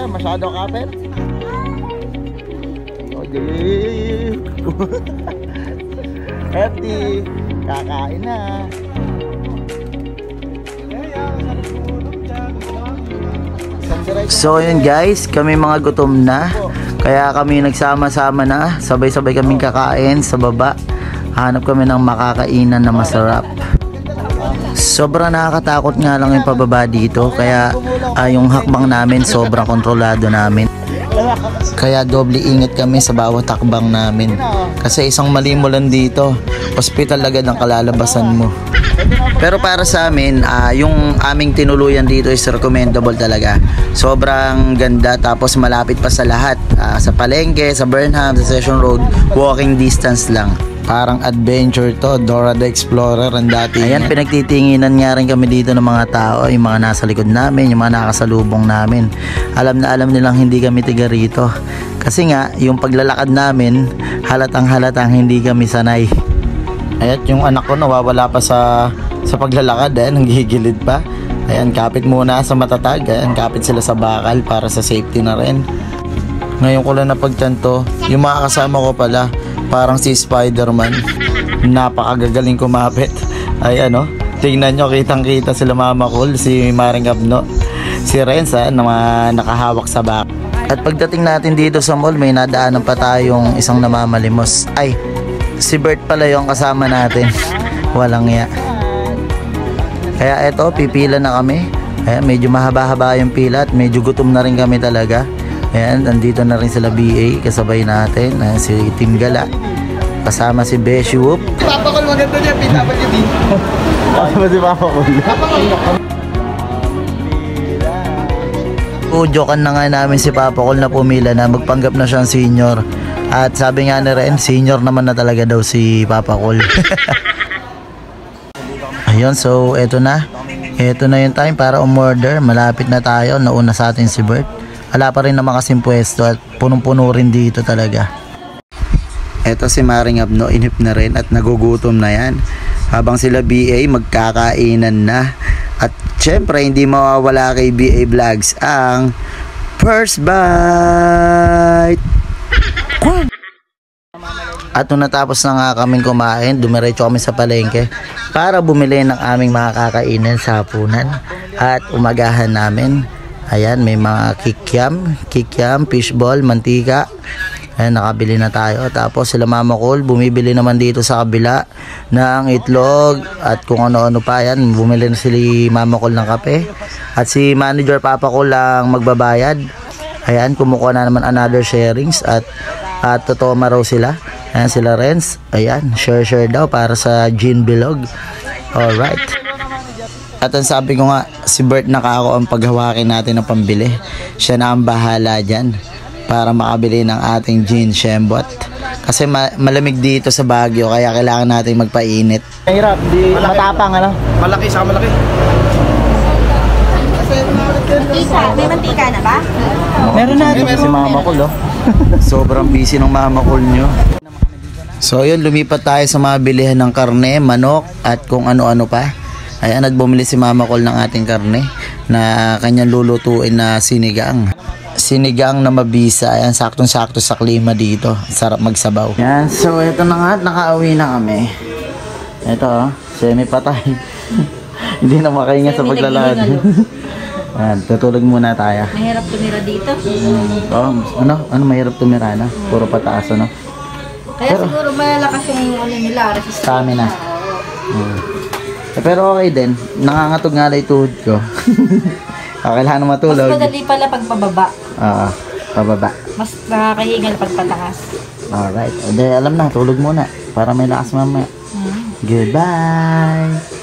Masyado kapit. Hefty, kakain na. So yun guys, kami mga gutom na. Kaya kami nagsama-sama na. Sabay-sabay kaming kakain sa baba. Hanap kami ng makakainan na masarap. Sobrang nakakatakot nga lang yung pababa dito. Kaya yung hakbang namin sobrang kontrolado namin. Kaya doble ingat kami sa bawat hakbang namin. Kasi isang mali mo lang dito, hospital agad ang kalalabasan mo. Pero para sa amin, yung aming tinuluyan dito is recommendable talaga. Sobrang ganda, tapos malapit pa sa lahat. Sa Palengke, sa Burnham, sa Session Road, walking distance lang. Parang adventure to, Dora the Explorer ang dati. Ayan, pinagtitinginan nga rin kami dito ng mga tao, yung mga nasa likod namin, yung mga nakasalubong namin. Alam na alam nilang hindi kami tiga rito. Kasi nga, yung paglalakad namin, halatang hindi kami sanay. Ayan, yung anak ko nawawala pa sa paglalakad, nanggigilid pa. Ayan, kapit muna sa matatag, ayan, kapit sila sa bakal para sa safety na rin. Ngayon ko lang napagtanto, yung mga kasama ko pala, parang si Spider-Man. Napakagagaling kumapit. Ay tingnan nyo, kitang kita sila Mama Cool, si Maring Abno, si Renza na nakahawak sa back. At pagdating natin dito sa mall, may nadaanan pa tayong isang namamalimos. Ay, si Bert pala yung kasama natin. Walang ya. Kaya eto, pipila na kami. Ayan, medyo mahaba-haba yung pila at medyo gutom na rin kami talaga. Ayan, nandito na rin sila BA, kasabay natin. Ayan, si Team Gala. Kasama si Beshi Whoop. Papa Col, maganda niya, PWD. Kasama si Papa Col. Jokean na nga namin si Papa Col na pumila na magpanggap na siyang senior. At sabi nga na rin, senior naman na talaga daw si Papa Col. Ayun, so eto na. Eto na yung time para umorder. Malapit na tayo, nauna sa atin si Bert. Wala pa rin naman kasing pwesto at punong-puno rin dito talaga. Eto si Maring Abno, inip na rin at nagugutom na yan. Habang sila BA magkakainan na. At syempre hindi mawawala kay BA Vlogs ang First Bite. At nung natapos na nga kaming kumain, dumiretso kami sa palengke para bumili ng aming mga kakainin sa hapunan at umagahan namin. Ayan, may mga kikiam, fishball, mantika. Ayan, nakabili na tayo. Tapos sila Mama Col, bumibili naman dito sa kabila ng itlog at kung ano-ano pa. Ayan, bumili na si Mama Col ng kape. At si Manager Papa Col lang magbabayad. Ayan, kumukuha na naman another sharings at totoma raw sila. Ayan, sila Renz. Ayan, share daw para sa Gin Bilog. Alright. At ang sabi ko nga, si Bert nakako ang paghawakin natin ng pambili. Siya na ang bahala dyan para makabili ng ating gin shembot. Kasi malamig dito sa Baguio, kaya kailangan natin magpainit. Mahirap, di matapang Malaki, saka malaki. May mantika na ba? Meron na. Si Mama Col, sobrang busy ng Mama Col nyo. So yun, lumipat tayo sa mga bilihan ng karne, manok at kung ano-ano pa. Ayan, at bumili si Mama Col ng ating karne na kanyang lulutuin na sinigang. Sinigang na mabisa. Ayan, saktong-sakto sa klima dito. Sarap magsabaw. Ayan, so ito na nga, nakauwi na kami. Ito, semi-patay. Hindi na makahinga sa paglalakad. Ayan, tutulog muna tayo. Mahirap tumira dito. Ano mahirap tumira na? Puro pataas, Kaya pero, siguro malalakas yung nila, resistance. Stamina. Pero okay din, nangangatog nga lang tuhod ko. Kailangan matulog. Mas madali pala pag pababa. Pababa. Mas nakakahingal pag pataas. Alright, alam na, tulog muna para may lakas mamaya. Goodbye!